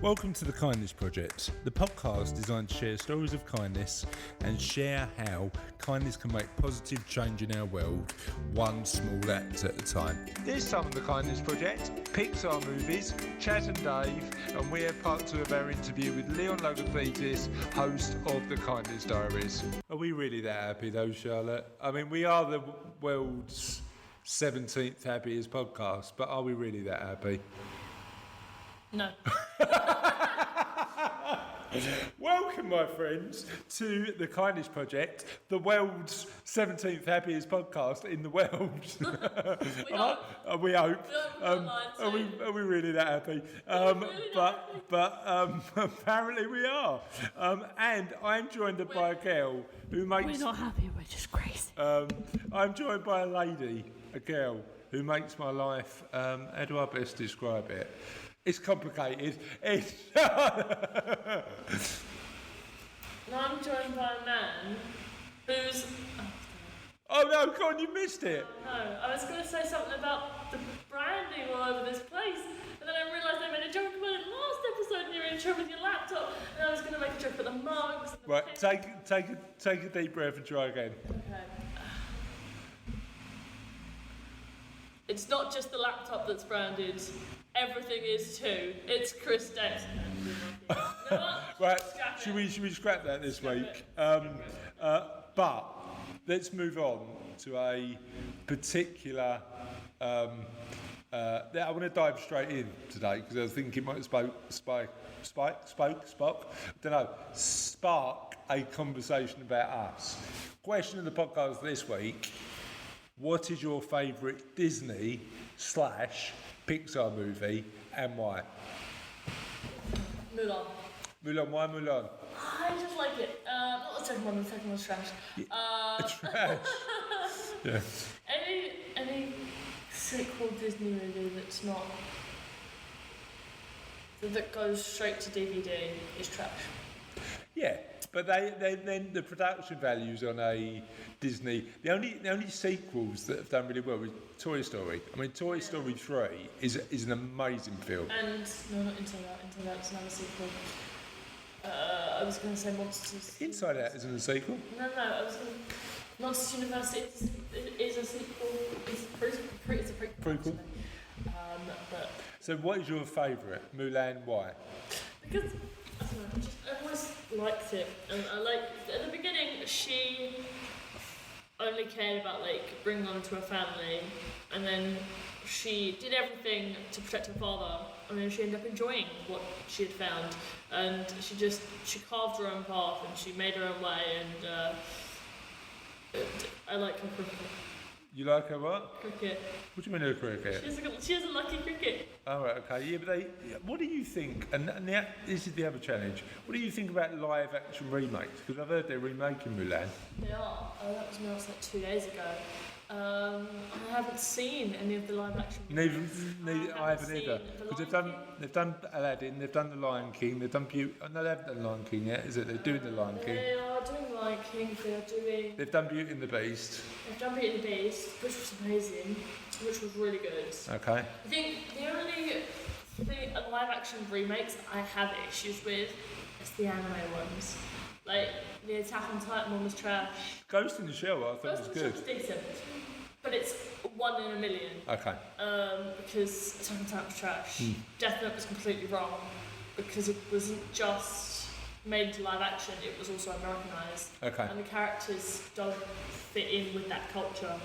Welcome to the Kindness Project, the podcast designed to share stories of kindness and share how kindness can make positive change in our world, one small act at a time. This time on the Kindness Project, Pixar Movies, Chad and Dave, and we're part two of our interview with Leon Logothetis, host of the Kindness Diaries. Are we really that happy though, Charlotte? I mean, we are the world's 17th happiest podcast, but are we really that happy? No. Welcome, my friends, to the Kindness Project, the world's 17th happiest podcast in the world. We hope. Are we really that happy? But apparently we are. And I'm joined by a girl who makes... We're not happy, we're just crazy. I'm joined by a lady, a girl, who makes my life... how do I best describe it? It's complicated. Now I'm joined by a man who's... Oh no, go on, you missed it. No, I was going to say something about the branding all over this place, and then I realised I made a joke about it last episode and you were in trouble with your laptop, and I was going to make a joke about the mugs. And the Right, take a deep breath and try again. Okay. It's not just the laptop that's branded. Everything is too. It's Chris Dex. Right, should we scrap that this week? But let's move on to a particular... I want to dive straight in today because I think it might spark a conversation about us. Question of the podcast this week: what is your favourite Disney / Pixar movie and why? Mulan. Mulan, why Mulan? I just like it. Not the second one, the second one's trash. Trash. Yeah. Any sequel Disney movie that's not... that goes straight to DVD is trash. Yeah, but then the production values on a Disney. The only sequels that have done really well is Toy Story. I mean, Toy Story 3 is an amazing film. And no, not Inside Out. Inside Out's another sequel. I was going to say Monsters. Inside Out isn't a sequel. No, I was going to... Monsters University is a sequel. It's a prequel. But So, what is your favourite? Mulan, why? because I don't know, I always liked it, and I liked at the beginning she only cared about like bringing on to her family, and then she did everything to protect her father, and then she ended up enjoying what she had found, and she carved her own path and she made her own way, and I like her cricket. You like her what? Cricket. What do you mean her cricket? She has a lucky cricket. Oh, right, okay. Yeah, but what do you think? And this is the other challenge. What do you think about live action remakes? Because I've heard they're remaking Mulan. They are. That was announced like 2 days ago. I haven't seen any of the live action. Neither I haven't either. Because they've done Aladdin, they've done The Lion King, they've done Beauty. No, they haven't done The Lion King yet, is it? They're doing The Lion King. They are doing The Lion King. They are doing. They've done Beauty and the Beast. They've done Beauty and the Beast, which was amazing, which was really good. Okay. I think the only live action remakes I have issues with is the anime ones. Like the Attack on Titan one was trash. Ghost in the Shell, I thought Ghost was in the good. Shell was decent, but it's 1 in a million. Okay. Because Attack on Titan was trash. Death Note was completely wrong because it wasn't just made into live action; it was also Americanized. Okay. And the characters don't fit in with that culture.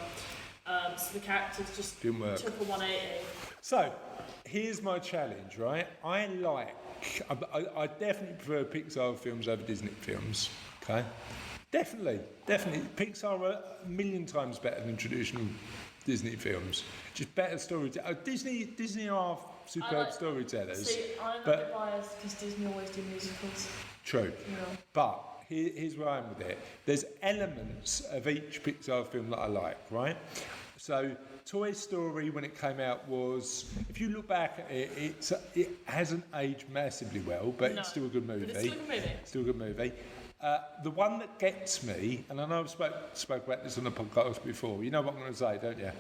So the characters just Didn't work. took a 180. So, here's my challenge, right? I definitely prefer Pixar films over Disney films, okay? Definitely. Pixar are a million times better than traditional Disney films. Just better storytellers. Disney are superb storytellers. See, I'm a bit biased because Disney always do musicals. True. Yeah. But here's where I am with it. There's elements of each Pixar film that I like, right? So Toy Story, when it came out, was, if you look back at it, it hasn't aged massively well, but it's still a good movie. But it's still a good movie. Still a good movie. The one that gets me, and I know I've spoke about this on the podcast before, you know what I'm going to say, don't you?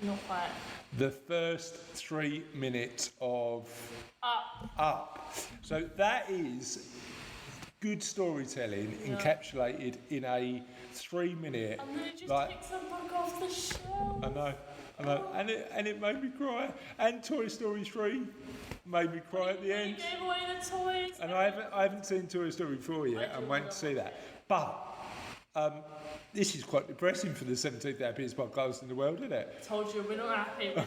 Not quite. The first 3 minutes of Up So that is good storytelling encapsulated in a 3-minute. And then it just takes them back off the shelf. I know, and it made me cry. And Toy Story 3 made me cry at the end. Gave away the toys. And I haven't seen Toy Story 4 yet. I'm waiting to see that. But this is quite depressing for the 17th happiest podcast in the world, isn't it? I told you we're not happy. We're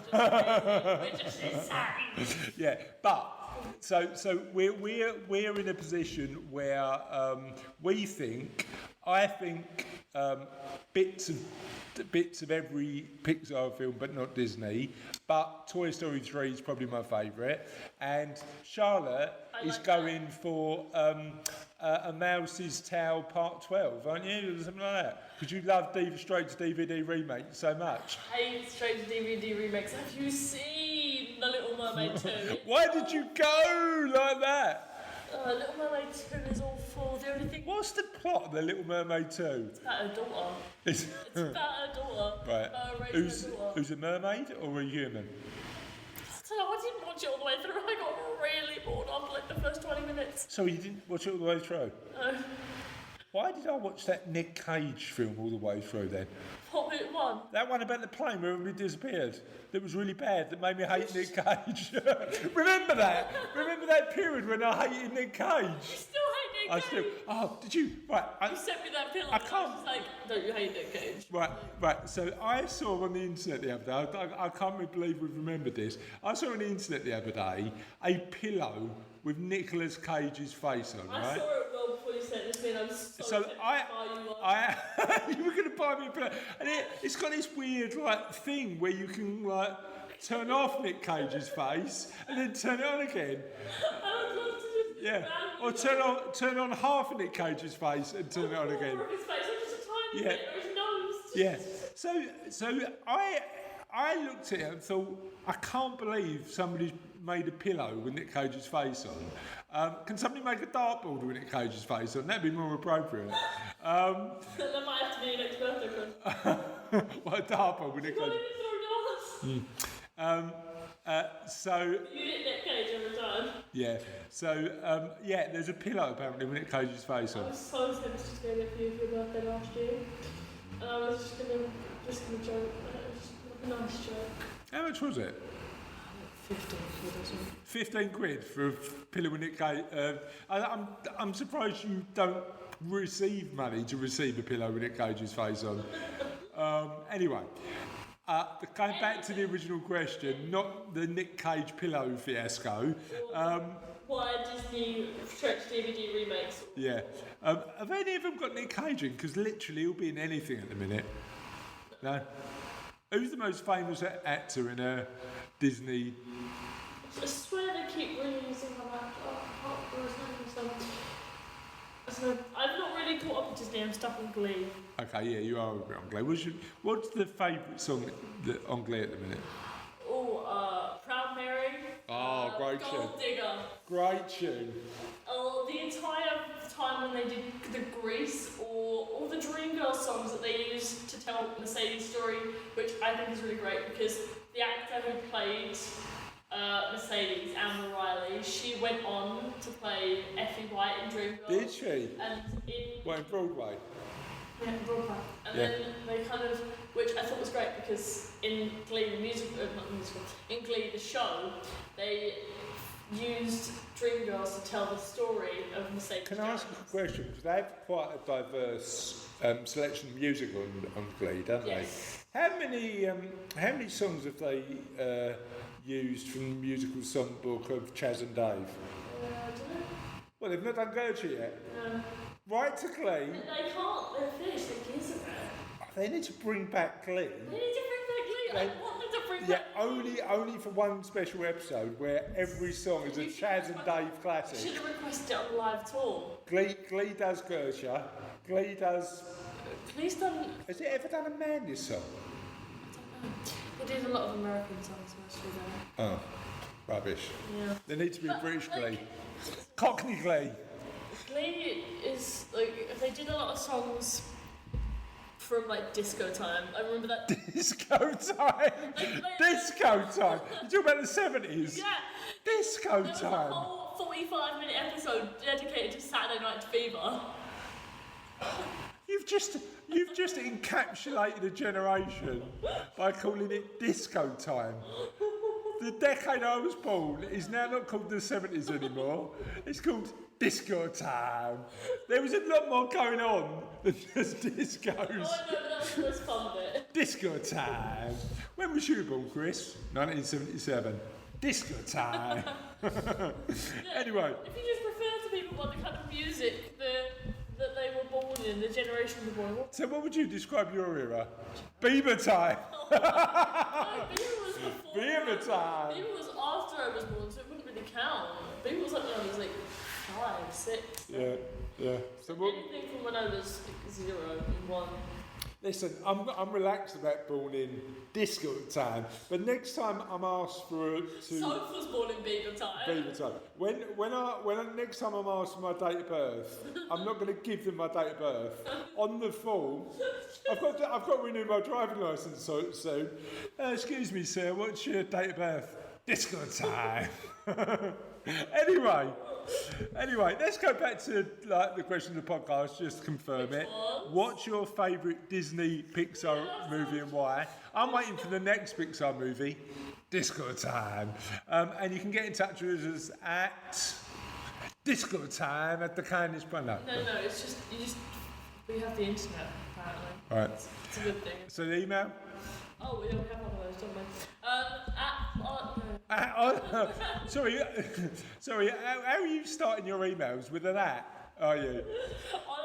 just sad. Yeah, but so we're in a position where I think bits of every Pixar film, but not Disney. But Toy Story 3 is probably my favourite, and Charlotte is going for A Mouse's Tale Part 12, aren't you, or something like that? Because you love straight to DVD remakes so much. I hate straight to DVD remakes. Have you seen The Little Mermaid 2? Why did you go like that? Little Mermaid 2 is awful. The only thing. What's the plot of The Little Mermaid 2? It's about her daughter. It's about her daughter. Right. Who's a mermaid or a human? I didn't watch it all the way through. I got really bored after like the first 20 minutes. So you didn't watch it all the way through? No. Why did I watch that Nick Cage film all the way through then? What one? That one about the plane where everybody disappeared. That was really bad. That made me hate Nick Cage. Remember that? Remember that period when I hated Nick Cage? You still hate Nick Cage? Oh, did you? Right. You sent me that pillow. I can't. I was like, don't you hate Nick Cage? Right. So I saw on the internet the other day, I can't really believe we've remembered this. I saw on the internet the other day a pillow with Nicolas Cage's face on, right? I saw it well before you sent this in. I'm so tempted to buy you one. You were going to buy me a pillow. And it's got this weird thing where you can turn off Nick Cage's face and then turn it on again. I would love to just or turn on half of Nick Cage's face and turn it on again. His face, just a tiny bit of his nose. Yeah. So I looked at it and thought, I can't believe somebody's made a pillow with Nick Cage's face on. Can somebody make a dartboard with Nick Cage's face on? That'd be more appropriate. That might have to be your next birthday present. What, a dartboard with Nick Cage? So you did Nick Cage every time. Yeah. So there's a pillow apparently with Nick Cage's face on. I was so tempted to go there for you for your birthday last year, and I was just gonna joke. It was a nice joke. How much was it? 15 quid or something. 15 quid for a pillow with Nick Cage. I'm surprised you don't receive money to receive a pillow with Nick Cage's face on. Anyway. Going back to the original question, not the Nick Cage pillow fiasco. Why Disney stretch DVD remakes? Yeah. Have any of them got Nick Cage in? Because literally he'll be in anything at the minute. No? Who's the most famous actor in a Disney? I swear they keep reusing him. I've not really caught up with Disney. I'm stuck on Glee. Okay, yeah, you are a bit on Glee. What's the favourite song on Glee at the minute? Proud Mary. Oh, great tune. Gold Digger. Great tune. The entire time when they did the Grease or all the Dreamgirls songs that they used to tell Mercedes' story, which I think is really great because the actor who played Mercedes, Amber Riley, she went on to play Effie White in Dreamgirls. Did she? And in Broadway? Yeah, Broadway. And then they which I thought was great because in Glee, in Glee, the show, they used Dreamgirls to tell the story of Mercedes. Can I ask a question? Because they have quite a diverse selection of music on Glee, don't they? How many songs have they used from the musical songbook of Chaz and Dave? I don't know. Well, they've not done Gertrude yet. No. Right to Glee. They can't. They're finished like years ago. They need to bring back Glee. They need to bring back Glee. I want them to bring back Glee. Only for one special episode where every song is a Chaz and Dave classic. Should have requested it on live tour. Glee does Gertrude. Glee does. Glee's done. Has it ever done a Mandy's song? I don't know. They did a lot of American songs mostly though. Oh, rubbish. Yeah. There needs to be a British Glee. Cockney Glee. Glee is they did a lot of songs from disco time. I remember that. Disco time. Disco time. You talking about the 70s? Yeah. Disco There was time. a whole 45-minute episode dedicated to Saturday Night Fever. You've just encapsulated a generation by calling it disco time. The decade I was born is now not called the 70s anymore. It's called disco time. There was a lot more going on than just discos. Oh, I know, but that was the most fun bit. Disco time. When was you born, Chris? 1977. Disco time. Anyway. If you just refer to people by the kind of music that they were born in, the generation they were born in. So what would you describe your era? Bieber time. No, Bieber was before. Bieber time. Bieber was after I was born, so it wouldn't really count. Bieber was like when I was like 5, 6. Yeah. So what? Anything from when I was 0 and 1. Listen, I'm relaxed about born in disco time, but next time I'm asked Soph was born in Bieber time. When next time I'm asked for my date of birth, I'm not going to give them my date of birth. On the form, I've got to renew my driving licence soon. Excuse me, sir, what's your date of birth? Disco time. Anyway, let's go back to the question of the podcast, just to confirm it. What's your favourite Disney Pixar movie and why? I'm waiting for the next Pixar movie, Disco Time. And you can get in touch with us at Disco Time at the Kindness Brand. No, it's just, we have the internet, apparently. All right. It's a good thing. So the email? Oh, we have one of those, don't we? Sorry, how are you starting your emails with an at, are you? On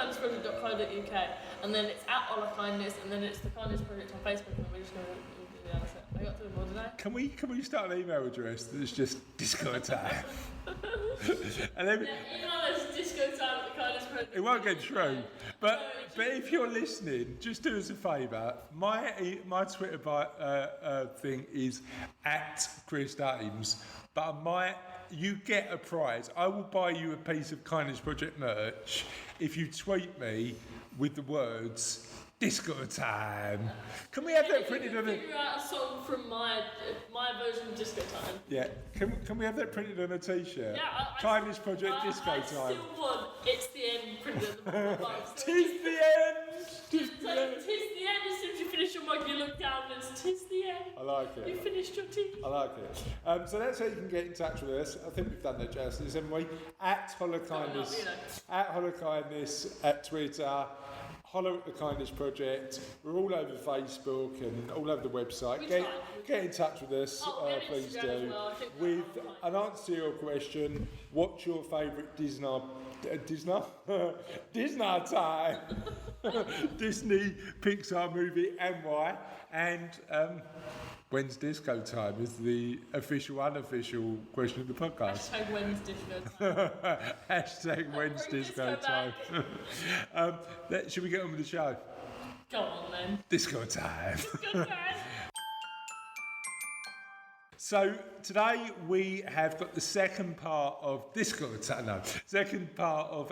thekindnessproject.co.uk, and then it's at Ola Kindness, and then it's the Kindness Project on Facebook, and we're just going to do the other set. I got to them all, didn't I? Can we start an email address that's just disco time? And then Email us disco time at the Kindness Project. it won't get through. But if you're listening, just do us a favour. My Twitter thing is at Chris Dames, but you get a prize. I will buy you a piece of Kindness Project merch if you tweet me with the words disco time. Can we have that printed on a... Figure out a song from my version of disco time. Yeah. Can we have that printed on a t-shirt? Yeah, Kindness Project disco I time. still want it's the end printed at the bottom. Tis the end! Tis the end. As soon as you finish your mug, you look down and it's tis the end. I like it. You finished your tea. I like it. So that's how you can get in touch with us. I think we've done that justice, haven't we? At Holokindness. At Holokindness at Twitter. Hollow at the Kindness Project. We're all over Facebook and all over the website. Get in touch with us, please do. With an answer to your question, what's your favourite Disney time? Disney Pixar movie and why? And when's disco time is the official, unofficial question of the podcast. Hashtag when's disco time. Hashtag when's disco time. Should we get on with the show? Go on then. Disco time. Disco time. So today we have got the second part of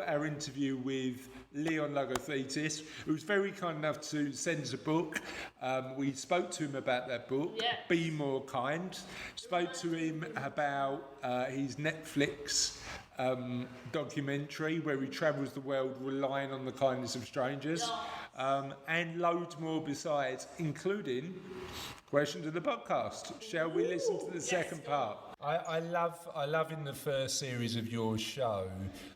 our interview with Leon Logothetis, who was very kind enough to send us a book. We spoke to him about that book, Be More Kind. Spoke to him about his Netflix documentary where he travels the world relying on the kindness of strangers, and loads more besides, including questions of the podcast. Shall we listen to the second part? I love in the first series of your show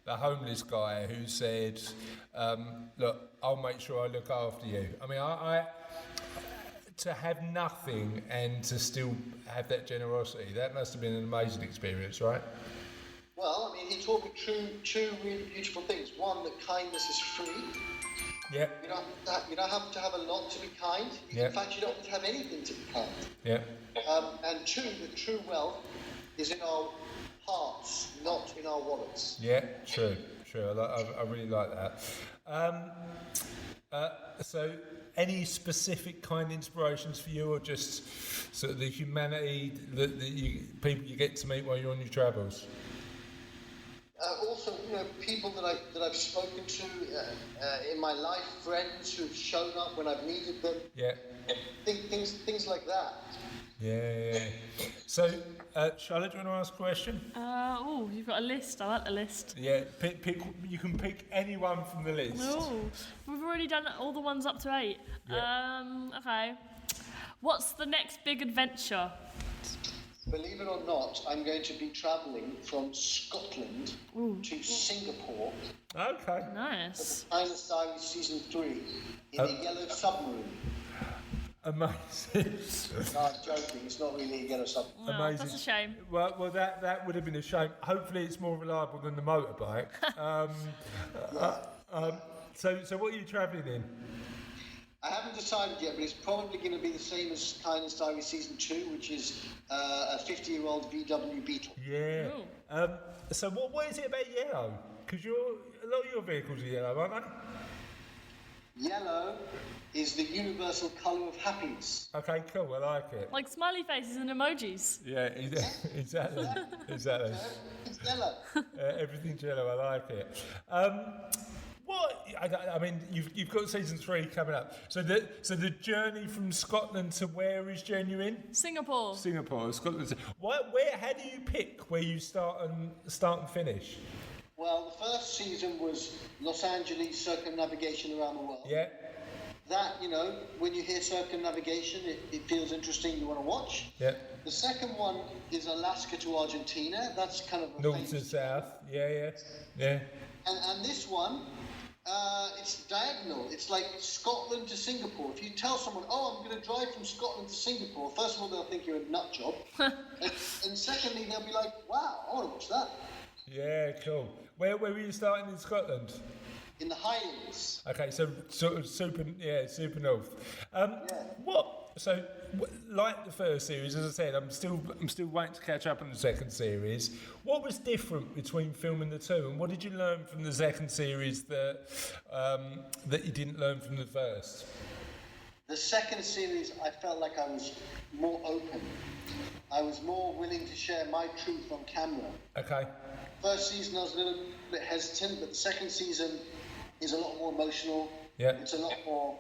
the homeless guy who said, look, I'll make sure I look after you. I mean, I to have nothing and to still have that generosity, that must have been an amazing experience, right? Well, I mean, he taught me two really beautiful things. One, that kindness is free. Yeah. You don't have to have a lot to be kind. In fact, you don't have to have anything to be kind. Yeah. And two, the true wealth is in our hearts, not in our wallets. Yeah, true. I really like that. So, any specific kind inspirations for you, or just sort of the humanity that people you get to meet while you're on your travels? Also, people that I've spoken to in my life, friends who've shown up when I've needed them. Yeah. Things like that. Yeah. So, Charlotte, do you want to ask a question? You've got a list. I like the list. Yeah, pick. You can pick anyone from the list. Oh, we've already done all the ones up to 8. Yeah. Okay. What's the next big adventure? Believe it or not, I'm going to be travelling from Scotland to Singapore Okay. Nice. for Kindness Diaries Season 3 in a yellow submarine. Amazing. No, I'm joking, it's not really a yellow submarine. Oh, Amazing. that's a shame. Well, that would have been a shame. Hopefully, it's more reliable than the motorbike. So what are you travelling in? I haven't decided yet, but it's probably going to be the same as Kindness Diaries Season 2, which is a 50-year-old VW Beetle. Yeah. So what is it about yellow? Because a lot of your vehicles are yellow, aren't they? Yellow is the universal colour of happiness. Okay, cool. I like it. Like smiley faces and emojis. Yeah, exactly. It's yellow. Everything's yellow. I like it. I mean, you've got Season 3 coming up. So the journey from Scotland to where is genuine? Singapore. Scotland. How do you pick where you start and finish? Well, the first season was Los Angeles circumnavigation around the world. Yeah. That, when you hear circumnavigation, it feels interesting, you want to watch. Yeah. The second one is Alaska to Argentina. That's kind of a North to south. Yeah. And this one, it's diagonal. It's like Scotland to Singapore. If you tell someone, I'm going to drive from Scotland to Singapore, first of all, they'll think you're a nut job. and secondly, they'll be like, wow, I want to watch that. Yeah, cool. Where were you starting in Scotland? In the Highlands. Okay, so sort of super north. Like the first series, as I said, I'm still waiting to catch up on the second series. What was different between filming the two, and what did you learn from the second series that you didn't learn from the first? The second series, I felt like I was more open. I was more willing to share my truth on camera. Okay. First season, I was a little bit hesitant, but the second season is a lot more emotional. Yeah. It's a lot more.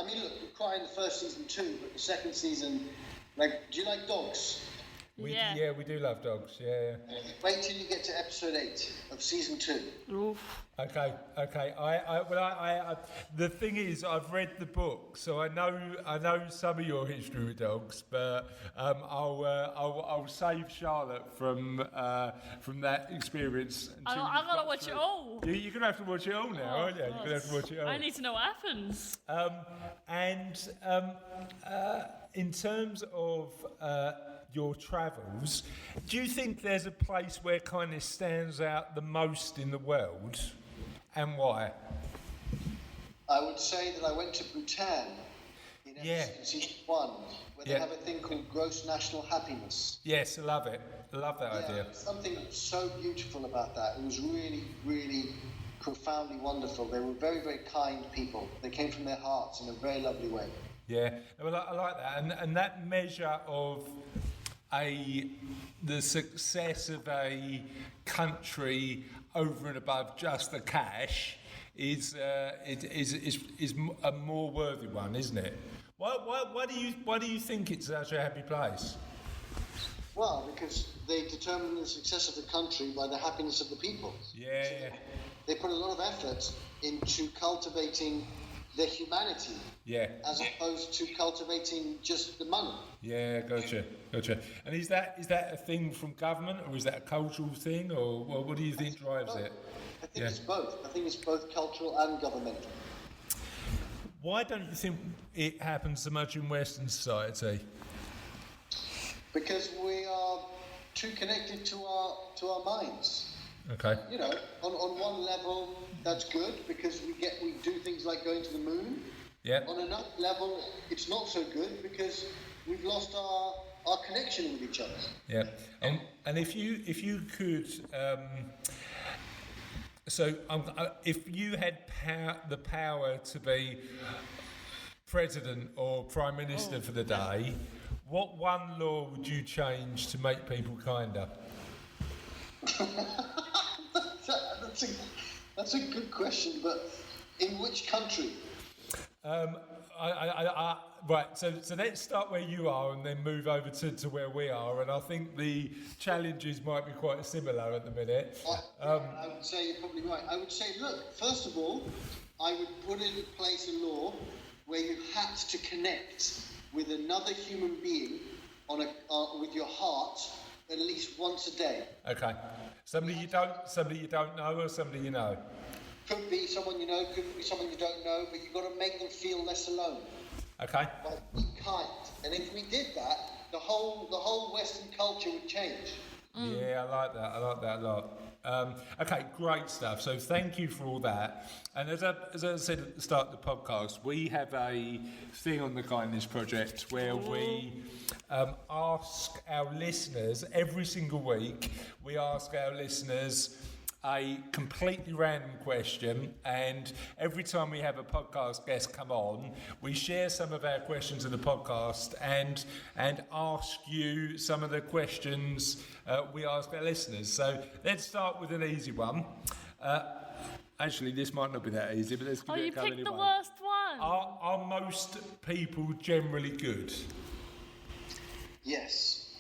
We cry in the first season too, but the second season, do you like dogs? We do love dogs. Yeah. Wait till you get to episode 8 of season 2. Oof. Okay. The thing is, I've read the book, so I know some of your history with dogs, but I'll save Charlotte from that experience. I gotta watch it all. You're gonna have to watch it all now, aren't you? You're gonna have to watch it all. I need to know what happens. In terms of your travels, do you think there's a place where kindness stands out the most in the world, and why? I would say that I went to Bhutan in season 1, where they have a thing called gross national happiness. Yes, I love it. I love that idea. Something so beautiful about that. It was really, really profoundly wonderful. They were very, very kind people. They came from their hearts in a very lovely way. Yeah, well, I like that, and that measure of the success of a country over and above just the cash is a more worthy one, isn't it? Why do you think it's such a happy place? Well, because they determine the success of the country by the happiness of the people. Yeah. They put a lot of effort into cultivating their humanity, as opposed to cultivating just the money. Yeah, gotcha. And is that a thing from government, or is that a cultural thing, or what do you think drives it? I think it's both. I think it's both cultural and governmental. Why don't you think it happens so much in Western society? Because we are too connected to our minds. Okay. On one level, that's good because we do things like going to the moon. Yeah. On another level, it's not so good because we've lost our connection with each other. Yeah. And if you could, if you had the power to be president or prime minister for the day, what one law would you change to make people kinder? That's a good question, but in which country? right. So let's start where you are and then move over to where we are. And I think the challenges might be quite similar at the minute. I would say you're probably right. I would say, look, first of all, I would put in place a law where you had to connect with another human being with your heart at least once a day. Okay. Somebody you don't know, or somebody you know. Could be someone you know, could be someone you don't know, but you've got to make them feel less alone. Okay. But be kind. And if we did that, the whole Western culture would change. Yeah, I like that a lot. Okay, great stuff. So thank you for all that. And as I said at the start of the podcast, we have a thing on the Kindness Project where we ask our listeners every single week. We ask our listeners a completely random question, and every time we have a podcast guest come on, we share some of our questions in the podcast and ask you some of the questions we ask our listeners. So let's start with an easy one. Actually, this might not be that easy, but let's give it a go anyway. Oh, you picked the worst one. Are most people generally good? Yes.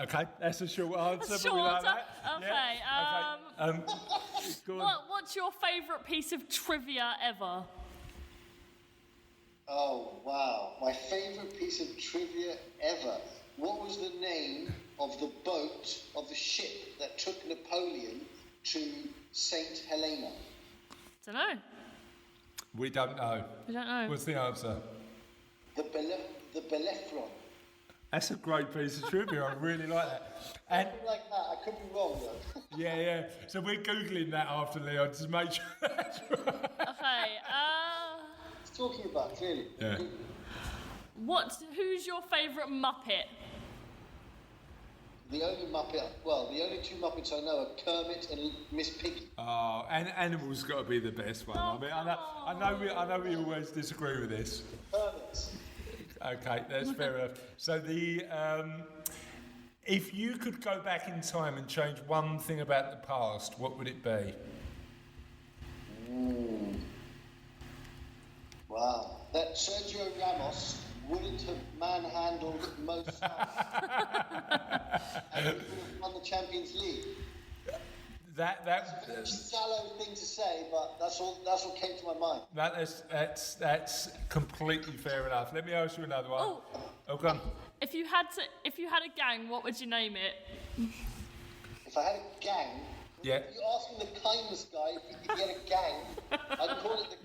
Okay, that's a short answer. Shorter? But we like that. Okay. Yeah. Okay. Go on. What's your favourite piece of trivia ever? Oh, wow. My favourite piece of trivia ever. What was the name of the boat, of the ship that took Napoleon to St. Helena? Don't know. We don't know. We don't know. What's the answer? The Bellerophon. That's a great piece of trivia. I really like that. And Something like that. I could be wrong, though. yeah. So we're Googling that after, Leon, to make sure that's right. Okay. What's talking about, clearly? Yeah. Who's your favourite Muppet? The only two Muppets I know are Kermit and Miss Piggy. Oh, and Animal's got to be the best one. Oh, I know we always disagree with this. Kermit. Okay, that's fair enough. So if you could go back in time and change one thing about the past, what would it be? Wow. That Sergio Ramos wouldn't have manhandled most stuff. And he would have won the Champions League. It's a shallow thing to say, but that's what came to my mind. That's completely fair enough. Let me ask you another one. Oh, go on. If you had a gang, what would you name it? If I had a gang, yeah. You're asking the kindness guy if he had a gang. I'd call it the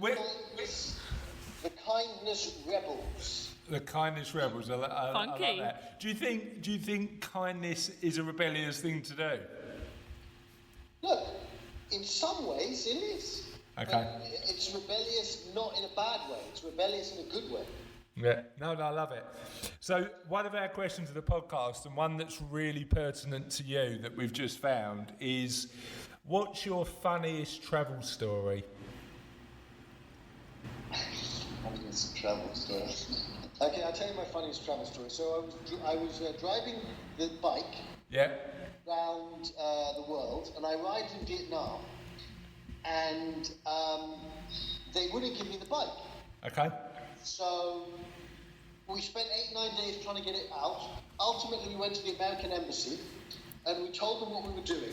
Kindness Rebels. The Kindness Rebels. I like Funky. that. Do you think kindness is a rebellious thing to do? Look, in some ways it is. Okay. But it's rebellious not in a bad way. It's rebellious in a good way. Yeah, no, I love it. So one of our questions of the podcast, and one that's really pertinent to you that we've just found, is what's your funniest travel story? Funniest travel story. Okay, I'll tell you my funniest travel story. So I was driving the bike. Yeah. Around the world, and I arrived in Vietnam, and they wouldn't give me the bike. Okay. So we spent 8-9 days trying to get it out. Ultimately, we went to the American embassy, and we told them what we were doing.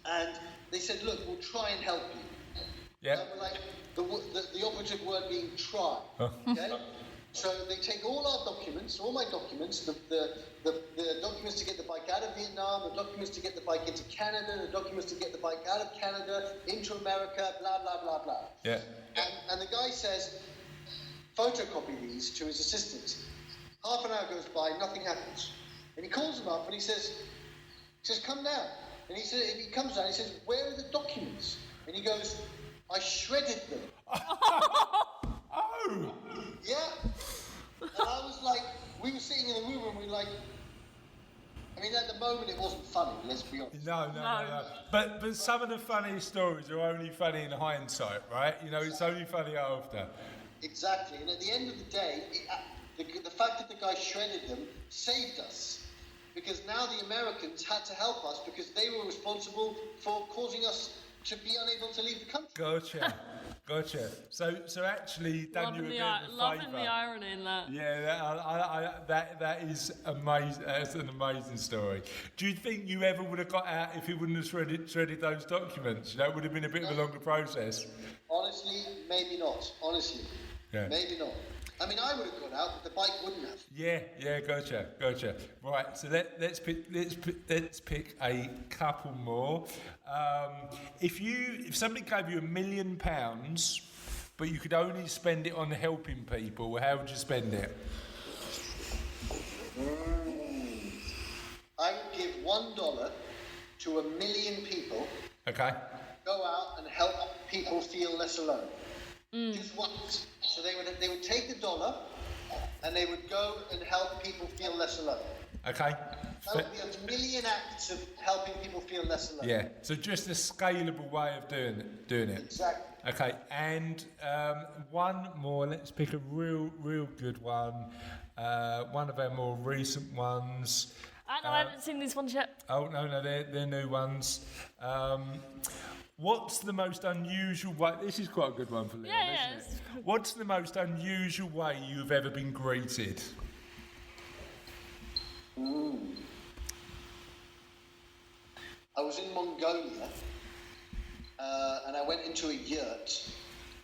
And they said, "Look, we'll try and help you." Yeah. And we're like the operative word being "try." Okay. So they take all our documents, all my documents, the documents to get the bike out of Vietnam, the documents to get the bike into Canada, the documents to get the bike out of Canada, into America, blah, blah, blah, blah. Yeah. And the guy says, photocopy these to his assistant. Half an hour goes by, nothing happens. And he calls him up and he says, come down. And he comes down, he says, where are the documents? And he goes, I shredded them. Oh! Yeah. And I was like, we were sitting in the room and we were like, I mean, at the moment it wasn't funny, let's be honest. No. But some of the funniest stories are only funny in hindsight, right? You know, it's only funny after. Exactly. And at the end of the day, the fact that the guy shredded them saved us. Because now the Americans had to help us because they were responsible for causing us to be unable to leave the country. Gotcha. So actually, done you a bit of a loving favour. the irony in that. Yeah, that is amazing. That's an amazing story. Do you think you ever would have got out if you wouldn't have shredded those documents? You know, it would have been a bit of a longer process. Honestly, maybe not. Honestly, maybe not. I mean, I would have got out, but the bike wouldn't have. Yeah, gotcha. Right, so let's pick a couple more. If somebody gave you £1 million, but you could only spend it on helping people, how would you spend it? I would give $1 to 1 million people. Okay. Go out and help people feel less alone. Just once. So they would take the dollar and they would go and help people feel less alone. Okay. That would be 1 million acts of helping people feel less alone. Yeah. So just a scalable way of doing it. Exactly. Okay. And one more. Let's pick a real good one. One of our more recent ones. I haven't seen these ones yet. Oh no, they're new ones. What's the most unusual way? This is quite a good one for Leon, isn't it? What's the most unusual way you've ever been greeted? I was in Mongolia, and I went into a yurt,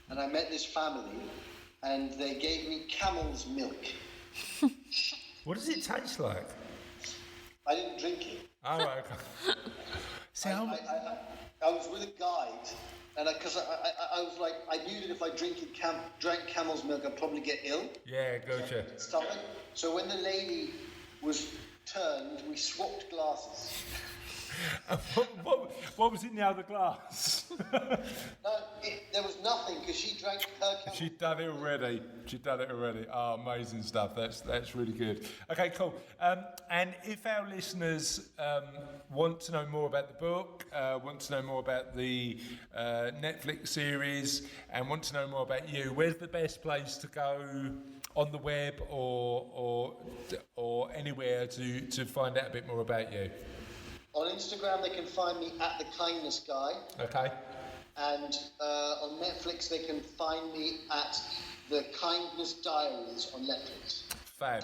and I met this family, and they gave me camel's milk. What does it taste like? I didn't drink it. Oh, right, okay. I was with a guide, and because I was like, I knew that if I drank camel's milk, I'd probably get ill. Yeah, gotcha. Stomach. So when the lady was turned, we swapped glasses. What was in the other glass? No, there was nothing because she drank her camel. She'd done it already. Oh, amazing stuff. That's really good. Okay, cool. And if our listeners want to know more about the book, want to know more about the Netflix series, and want to know more about you, where's the best place to go on the web or anywhere to find out a bit more about you? On Instagram, they can find me at The Kindness Guy. Okay. And on Netflix, they can find me at The Kindness Diaries on Netflix. Fab.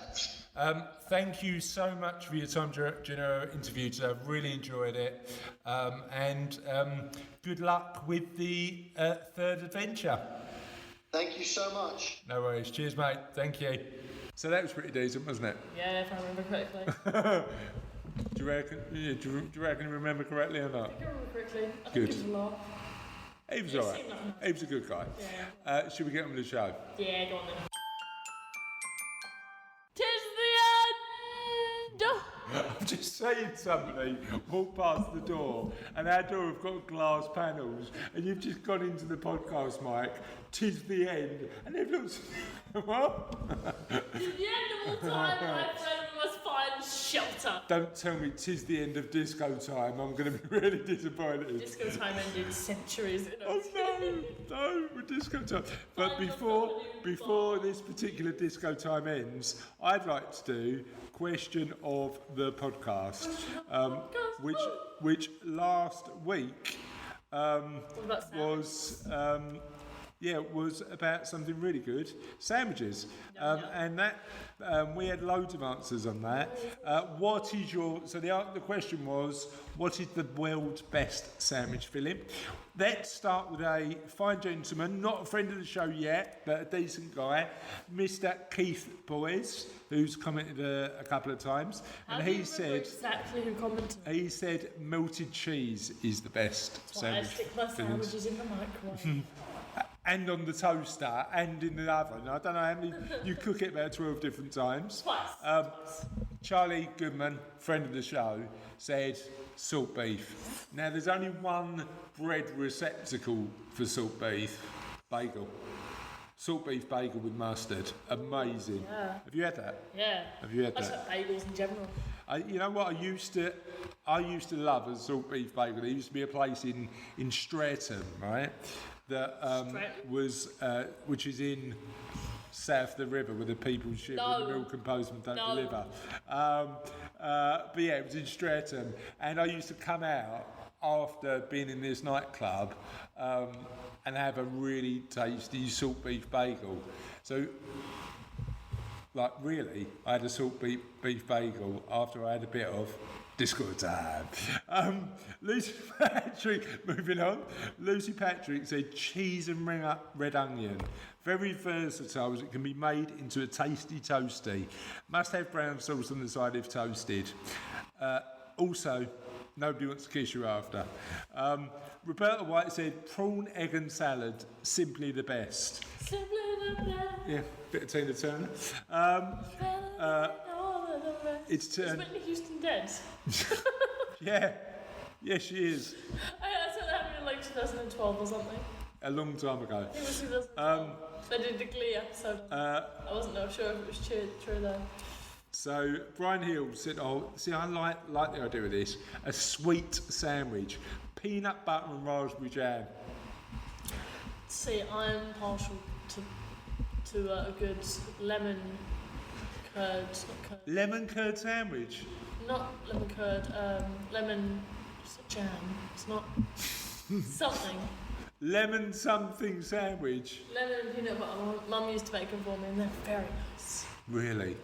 Thank you so much for your time during our interview today. I've really enjoyed it. And good luck with the third adventure. Thank you so much. No worries. Cheers, mate. Thank you. So that was pretty decent, wasn't it? Yeah, if I remember correctly. Do you reckon you remember correctly or not? I think I remember correctly. I Good. think it was a lot. He was alright. He was a good guy. Yeah. Should we get on with the show? Yeah, go on then. Tis the end! I've just seen somebody walk past the door, and our door have got glass panels, and you've just gone into the podcast mic. Tis the end, and they've looked. What? Tis the end of all time, my friend. We must find shelter. Don't tell me tis the end of disco time. I'm going to be really disappointed. Disco time ended centuries ago. Oh no, with disco time. But before this particular disco time ends, I'd like to do question of the podcast, which last week was about something really good, sandwiches, and that we had loads of answers on that. What is your? So the question was, what is the world's best sandwich filling? Let's start with a fine gentleman, not a friend of the show yet, but a decent guy, Mr. Keith Boyes, who's commented a couple of times, and he said exactly who commented. He said melted cheese is the best sandwich. I stick my sandwiches in the microwave. And on the toaster and in the oven. I don't know how many, you cook it about 12 different times. Twice. Charlie Goodman, friend of the show, said salt beef. Now there's only one bread receptacle for salt beef, bagel. Salt beef bagel with mustard, amazing. Yeah. Have you had that? Yeah. Have you had I that? just like bagels in general. You know what I used to love a salt beef bagel. There used to be a place in Streatham, right? That which is in south of the river where the people ship with the milk and postman don't deliver. But yeah, it was in Streatham, and I used to come out after being in this nightclub and have a really tasty salt beef bagel. So, like, really, I had a salt beef bagel after I had a bit of Discord time. Lucy Patrick, moving on. Lucy Patrick said cheese and red onion. Very versatile as it can be made into a tasty toasty. Must have brown sauce on the side if toasted. Also, nobody wants to kiss you after. Roberta White said prawn, egg and salad, simply the best. Simply the best. Yeah, bit of Tina Turner. It's Is turned. Whitney Houston dead? Yeah, she is. I saw that happened in like 2012 or something. A long time ago. It was 2012. They did the Glee episode. I wasn't sure if it was true though. So Brian Hill said, "Oh, see, I like the idea of this. A sweet sandwich, peanut butter and raspberry jam." See, I'm partial to a good lemon curd. Lemon curd sandwich. Not lemon curd. Lemon jam. It's not something. Lemon something sandwich. Lemon and peanut butter. Mum used to make them for me, and they're very nice. Really?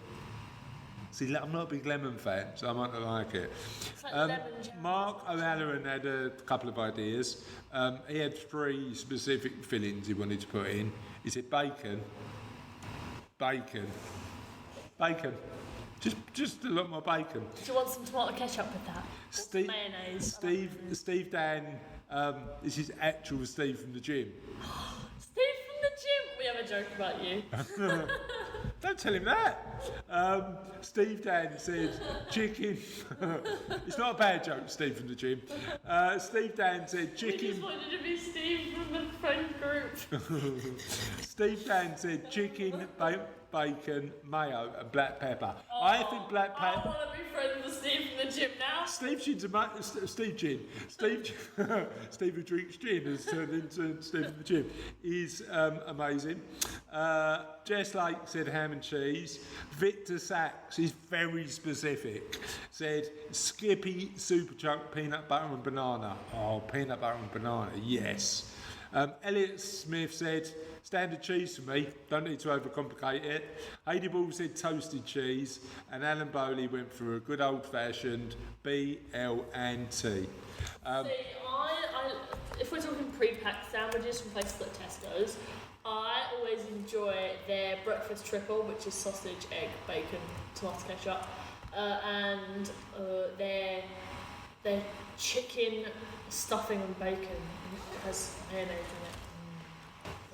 See, I'm not a big lemon fan, so I might not like it. It's like lemon jam. Mark O'Halloran had a couple of ideas. He had 3 specific fillings he wanted to put in. He said bacon. Just a lot more bacon. Do you want some tomato ketchup with that? Mayonnaise. Steve Dan, this is actual Steve from the gym. Steve from the gym. We have a joke about you. Don't tell him that. Steve Dan said chicken. It's not a bad joke, Steve from the gym. Steve Dan said We chicken. just wanted to be Steve from the friend group. Steve Dan said chicken, bacon, mayo, and black pepper. I think black I pepper. want to be friends with Steve from the gym now. Steve Gin, Steve who drinks gin has turned into Steve from the gym. Is amazing. Jess Lake said ham and cheese. Victor Sachs is very specific. Said Skippy super chunk peanut butter and banana. Oh, peanut butter and banana, yes. Elliot Smith said standard cheese for me, don't need to overcomplicate it. Heidi Ball said toasted cheese, and Alan Bowley went for a good old-fashioned BL&T. See, if we're talking pre-packed sandwiches from places like Tesco's, I always enjoy their breakfast triple, which is sausage, egg, bacon, tomato ketchup, and their chicken stuffing and bacon. It has mayonnaise in it.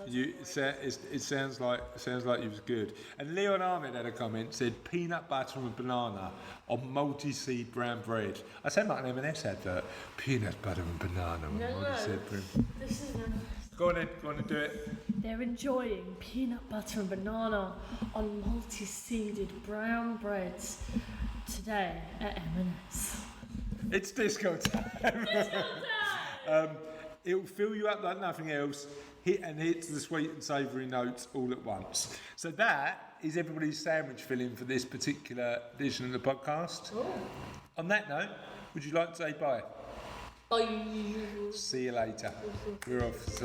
It sounds like it was good. And Leon Ahmed had a comment, said peanut butter and banana on multi-seed brown bread. I sound like an M&S advert. Peanut butter and banana on multi-seed brown. This is Go on and do it. They're enjoying peanut butter and banana on multi-seeded brown breads today at M&S. It's disco time. It'll fill you up like nothing else. Hit the sweet and savoury notes all at once. So that is everybody's sandwich filling for this particular edition of the podcast. Oh. On that note, would you like to say bye? Bye. See you later. We're off.